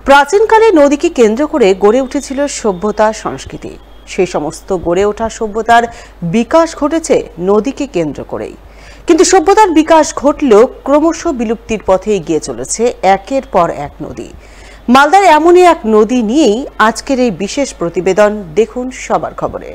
প্রাচীনকালে নদীকে কেন্দ্র করে গড়ে উঠেছিল সভ্যতা সংস্কৃতি। সেই সমস্ত গড়ে ওঠা সভ্যতার বিকাশ ঘটেছে নদীকে কেন্দ্র করেই। কিন্তু সভ্যতার বিকাশ ঘটলেও ক্রমশ বিলুপ্তির পথে এগিয়ে চলেছে একের পর এক নদী। মালদার এমনই এক নদী নিয়েই আজকের এই বিশেষ প্রতিবেদন। দেখুন সবার খবরে।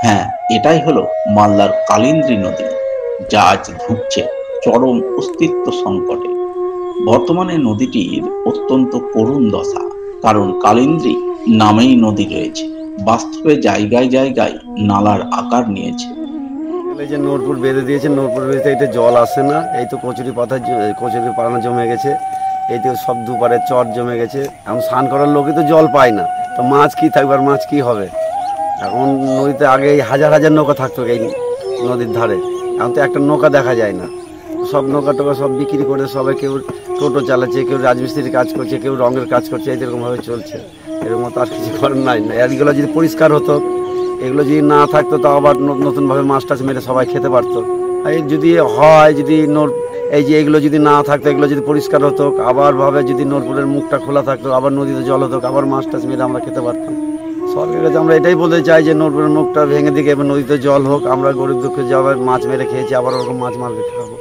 হ্যাঁ, এটাই হলো মালদার কালিন্দী নদী, যা আজ ধুঁকছে চরম অস্তিত্ব সংকটে। বর্তমানে নদীটির অত্যন্ত করুণ দশা, কারণ কালিন্দী নামেই নদী রয়েছে, বাস্তবে জায়গায় জায়গায় নালার আকার নিয়েছে। যে নোরপুর বেঁধে দিয়েছে, নোরপুর বেঁধে এটা জল আসে না। এই তো কচুরি পানা জমে গেছে, এই তো সব দুপারে চট জমে গেছে। এখন স্নান করার লোকই তো জল পায় না, তো মাছ কি থাকবে, আর মাছ কি হবে? এখন নদীতে আগে হাজার হাজার নৌকা থাকতো এই নদীর ধারে, এখন তো একটা নৌকা দেখা যায় না। সব নৌকা টোকা সব বিক্রি করে সবাই কেউ টোটো চালাচ্ছে, কেউ রাজমিস্ত্রির কাজ করছে, কেউ রঙের কাজ করছে, এরকমভাবে চলছে। এরকম তো আর কিছু করার নাই। এগুলো যদি পরিষ্কার হতো, এগুলো যদি না থাকতো, তো আবার নতুনভাবে মাছ টাছ মেরে সবাই খেতে পারতো। এই যদি হয়, যদি এই যে এগুলো যদি না থাকতো, এগুলো যদি পরিষ্কার হতো, আবার ভাবে যদি নোরপুরের মুখটা খোলা থাকতো, আবার নদীতে জল হতো, আবার মাছ টাছ মেরে আমরা খেতে পারতাম। সরকারের কাছে আমরা এটাই বলতে চাই যে নোরপুরের মুখটা ভেঙে দিকে এবার নদীতে জল হোক। আমরা গরিব দুঃখে যাবার মাছ মেরে খেয়েছি, আবার ওরকম মাছ মারবে খাবো।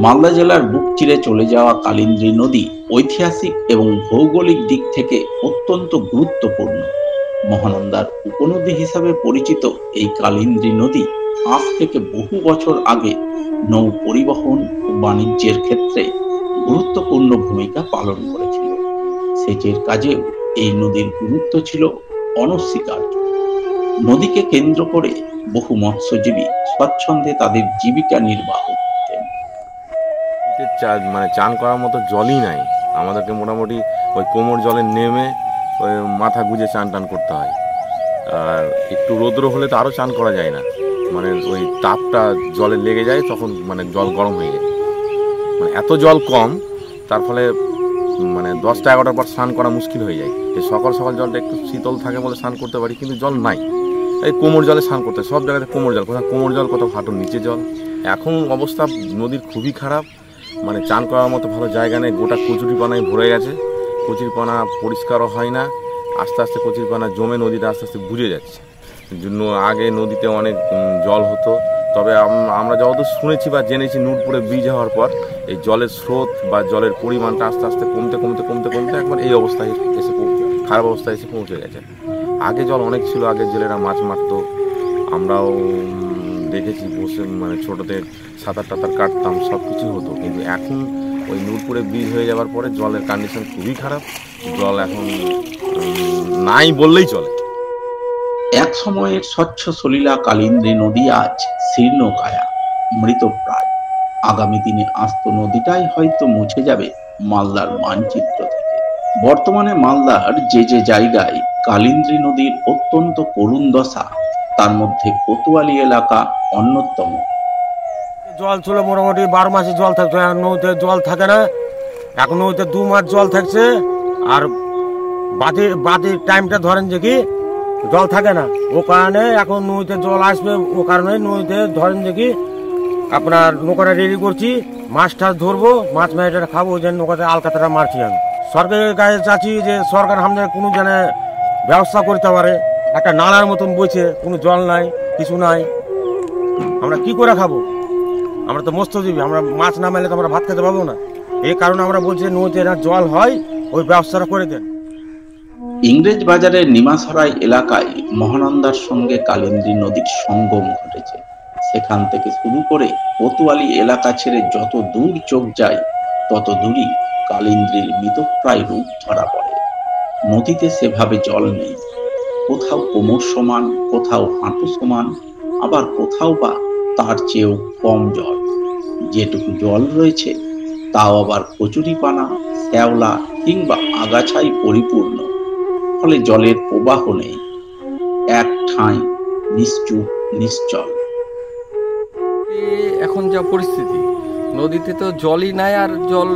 মালদা জেলার বুক চিরে চলে যাওয়া কালিন্দী নদী ঐতিহাসিক এবং ভৌগোলিক দিক থেকে অত্যন্ত গুরুত্বপূর্ণ। মহানন্দার উপনদী হিসাবে পরিচিত এই কালিন্দী নদী আজ থেকে বহু বছর আগে নৌ পরিবহন ও বাণিজ্যের ক্ষেত্রে গুরুত্বপূর্ণ ভূমিকা পালন করেছিল। সেচের কাজেও এই নদীর গুরুত্ব ছিল অনস্বীকার্য। নদীকে কেন্দ্র করে বহু মৎস্যজীবী স্বচ্ছন্দে তাদের জীবিকা নির্বাহ করতেন। মানে চান করার মতো জলই নাই আমাদেরকে, মোটামুটি ওই কোমর জলে নেমে ওই মাথা গুজে চান টান করতে হয়। আর একটু রৌদ্র হলে তো আরও চান করা যায় না, মানে ওই তাপটা জলে লেগে যায়, তখন মানে জল গরম হয়ে যায়। মানে এত জল কম, তার ফলে মানে 10টা-11টার পর স্নান করা মুশকিল হয়ে যায়। এই সকাল সকাল জলটা একটু শীতল থাকে বলে স্নান করতে পারি, কিন্তু জল নাই। এই কোমর জলে স্নান করতে হয়, সব জায়গাতে কোমর জল, কোথাও কোমর জল, কোথাও হাঁটুর নিচে জল। এখন অবস্থা নদীর খুবই খারাপ, মানে চান করার মতো ভালো জায়গা নেই। গোটা কচুরিপানায় ভরে গেছে, কচুরিপানা পরিষ্কারও হয় না। আস্তে আস্তে কচুরিপানা জমে নদীটা আস্তে আস্তে বুঝে যাচ্ছে। আগে নদীতে অনেক জল হতো, তবে আমরা যতদূর শুনেছি বা জেনেছি, নুরপুরে ব্রিজ হওয়ার পর এই জলের স্রোত বা জলের পরিমাণটা আস্তে আস্তে কমতে কমতে কমতে কমতে একবার এই অবস্থায় এসে খারাপ অবস্থায় এসে পৌঁছে গেছে। আগে জল অনেক ছিল, আগে জেলেরা মাছ মারতো, আমরাও দেখেছি বসে, মানে ছোটোতে সাঁতার টাতার কাটতাম, সব কিছু হতো। কিন্তু এখন ওই নুরপুরে ব্রিজ হয়ে যাওয়ার পরে জলের কন্ডিশন খুবই খারাপ। জল এখন নাই বললেই চলে। এক সময়ের স্বচ্ছ সলিলা কালিন্দী নদী আজ শীর্ণকায়া, মৃতপ্রায়। আগামী দিনে আস্ত নদীটাই হয়তো মুছে যাবে মালদার মানচিত্র থেকে। বর্তমানে মালদার যে যে জায়গায় কালিন্দী নদীর অত্যন্ত করুণ দশা, তার মধ্যে কোতোয়ালি এলাকা অন্যতম। জল ছিল মোটামুটি 12 মাসে জল থাকতো, এখন নদীতে জল থাকে না। এখন নদীতে 2 মাস জল থাকছে, আর বাকি টাইমটা ধরেন যে কি জল থাকে না। ও কারণে এখন নদীতে জল আসবে, ও কারণে নদীতে ধরেন যে কি আপনার নৌকাটা রেডি করছি, মাছ টাছ ধরবো, মাছ মেয়েটা খাবো, ওই জন্য নৌকাতে আলকাতাটা মারছি। আমি সরকারের কাছে চাচ্ছি যে সরকার আমাদের কোনো যেন ব্যবস্থা করতে পারে। একটা নালার মতন বইছে, কোনো জল নাই, কিছু নাই, আমরা কি করে খাবো? আমরা তো মৎস্যজীবী, আমরা মাছ না মেলে তো আমরা ভাত খেতে পাবো না। এই কারণে আমরা বলছি নদীতে না জল হয়, ওই ব্যবস্থাটা করে দেন। ইংরেজ বাজারের নিমাসরাই এলাকায় মহানন্দার সঙ্গে কালিন্দী নদীর সঙ্গম ঘটেছে। সেখান থেকে শুরু করে কোতোয়ালি এলাকা ছেড়ে যত দূর চোখ যায়, তত দূরই কালিন্দীর মৃতপ্রায় রূপ ধরা পড়ে। নদীতে সেভাবে জল নেই, কোথাও কোমর সমান, কোথাও হাঁটু সমান, আবার কোথাও বা তার চেয়েও কম জল। যেটুকু জল রয়েছে তাও আবার কচুরিপানা, শ্যাওলা কিংবা আগাছায় পরিপূর্ণ। ফলে জলের প্রবাহ নেই, এক ঠাঁই নিশ্চুপ নিশ্চল। এখন যা পরিস্থিতি, নদীতে তো জলই নাই। আর জল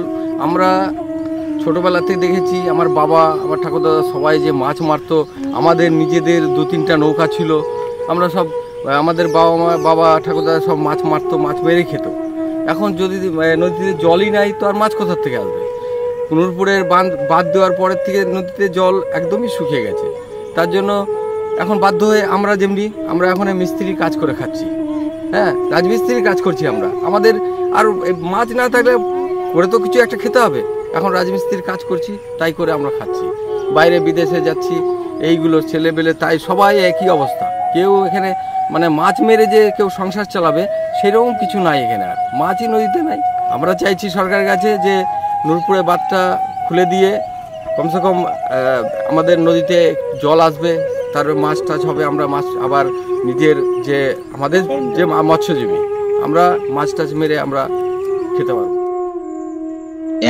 আমরা ছোটবেলাতে দেখেছি, আমার বাবা, আমার ঠাকুরদাদা সবাই যে মাছ মারতো, আমাদের নিজেদের 2-3টা নৌকা ছিল, আমরা সব আমাদের বাবা ঠাকুরদাদা সব মাছ মারতো, মাছ মেরে খেত। এখন যদি নদীতে জলই নাই তো আর মাছ কোথার থেকে আসবে? নূরপুরের বাঁধ দেওয়ার পরের থেকে নদীতে জল একদমই শুকিয়ে গেছে। তার জন্য এখন বাধ্য হয়ে আমরা এখন মিস্ত্রির কাজ করে খাচ্ছি। হ্যাঁ, রাজমিস্ত্রির কাজ করছি আমরা। আমাদের আর মাছ না থাকলে করে তো কিছু একটা খেতে হবে। এখন রাজমিস্ত্রির কাজ করছি, তাই করে আমরা খাচ্ছি। বাইরে বিদেশে যাচ্ছি, এইগুলো ছেলেবেলে তাই সবাই একই অবস্থা। কেউ এখানে মাছ মেরে যে কেউ সংসার চালাবে সেরকম কিছু নাই এখানে, আর মাছই নদীতে নাই। আমরা চাইছি সরকারের কাছে যে নূরপুরে বাঁধটা খুলে দিয়ে কমসে কম আমাদের নদীতে জল আসবে, তার মাছ টাছ হবে, আমরা মাছ আবার নিজের যে আমাদের যে মৎস্যজীবী, আমরা মাছ টাছ মেরে আমরা খেতে পারবো।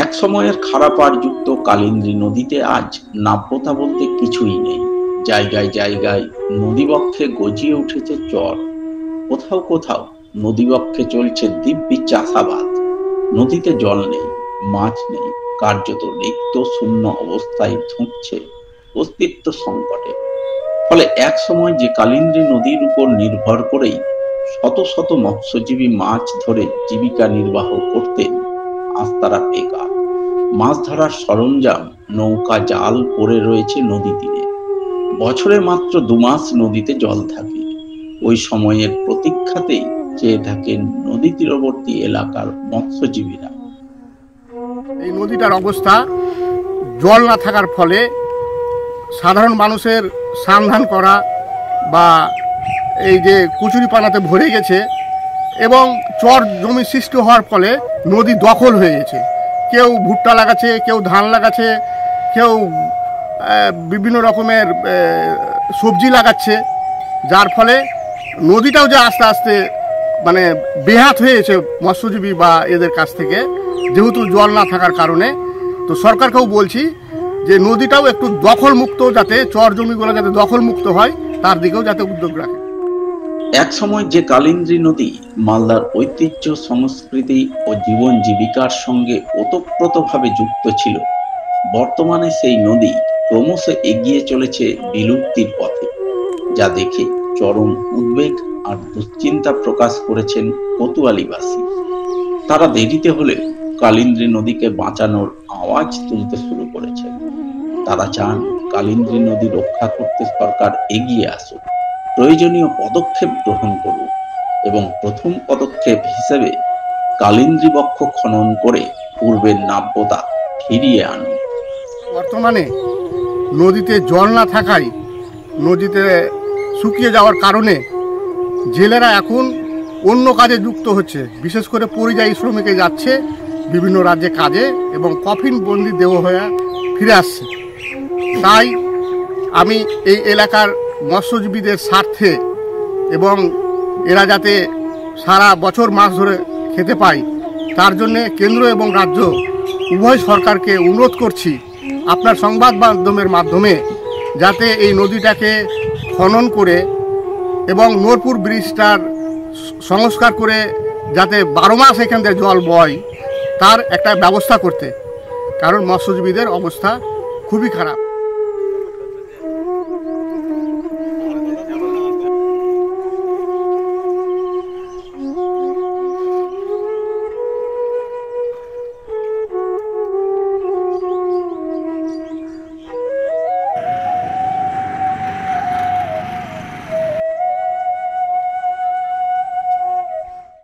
এক সময়ের খারাপাড় যুক্ত কালিন্দী নদীতে আজ নাব্যতা বলতে কিছুই নেই। জায়গায় জায়গায় নদীবক্ষে গজিয়ে উঠেছে চর। কোথাও কোথাও নদীবক্ষে চলছে দিব্যি চাষাবাদ। নদীতে জল নেই, মাছ নেই, কার্যত রিক্ত শূন্য অবস্থায় ধুঁকছে অস্তিত্ব সংকটে। ফলে এক সময় যে কালিন্দী নদীর উপর নির্ভর করেই শত শত মৎস্যজীবী মাছ ধরে জীবিকা নির্বাহ করতেন, আজ তারা বেকার। মাছ ধরার সরঞ্জাম, নৌকা, জাল পড়ে রয়েছে নদী তীরে। বছরে মাত্র 2 মাস নদীতে জল থাকে। ওই সময়ের প্রতীক্ষাতেই চেয়ে থাকেন নদী তীরবর্তী এলাকার মৎস্যজীবীরা। এই নদীটার অবস্থা, জল না থাকার ফলে সাধারণ মানুষের স্নান ধান করা বা এই যে কচুরিপানাতে ভরে গেছে, এবং চর জমি সৃষ্টি হওয়ার ফলে নদী দখল হয়ে গেছে। কেউ ভুট্টা লাগাচ্ছে, কেউ ধান লাগাচ্ছে, কেউ বিভিন্ন রকমের সবজি লাগাচ্ছে, যার ফলে নদীটাও যে আস্তে আস্তে বেহাত হয়েছে মৎস্যজীবী বা এদের কাছ থেকে, যেহেতু জল না থাকার কারণে। তো সরকারকেও বলছি যে নদীটাও একটু দখলমুক্ত, যাতে চর জমিগুলো যাতে দখলমুক্ত হয়, তার দিকেও যাতে উদ্যোগ রাখে। এক সময় যে কালিন্দী নদী মালদার ঐতিহ্য, সংস্কৃতি ও জীবন জীবিকার সঙ্গে ওতপ্রোতভাবে যুক্ত ছিল, বর্তমানে সেই নদী ক্রমশ এগিয়ে চলেছে বিলুপ্তির পথে। যা দেখে চরম উদ্বেগ আর দুশ্চিন্তা প্রকাশ করেছেন কোতোয়ালিবাসী। তারা দেরিতে হলে কালিন্দী নদীকে বাঁচানোর আওয়াজ তুলতে শুরু করেছে। তারা চান কালিন্দী নদী রক্ষা করতে সরকার এগিয়ে আসুক, প্রয়োজনীয় পদক্ষেপ গ্রহণ করুক এবং প্রথম পদক্ষেপ হিসেবে কালিন্দী বক্ষ খনন করে পূর্বের নাব্যতা ফিরিয়ে আনুক। বর্তমানে নদীতে জল না থাকায়, নদীতে শুকিয়ে যাওয়ার কারণে জেলেরা এখন অন্য কাজে যুক্ত হচ্ছে। বিশেষ করে পরিযায়ী শ্রমিকে যাচ্ছে বিভিন্ন রাজ্যে কাজে, এবং কফিন বন্দি দেহ হয়ে ফিরে আসছে। তাই আমি এই এলাকার মৎস্যজীবীদের স্বার্থে, এবং এরা যাতে সারা বছর মাছ ধরে খেতে পায়, তার জন্যে কেন্দ্র এবং রাজ্য উভয় সরকারকে অনুরোধ করছি, আপনার সংবাদ মাধ্যমের মাধ্যমে যাতে এই নদীটাকে খনন করে এবং নূরপুর ব্রিজটার সংস্কার করে যাতে 12 মাস এখান থেকে জল বয়, তার একটা ব্যবস্থা করতে। কারণ মৎস্যজীবীদের অবস্থা খুবই খারাপ।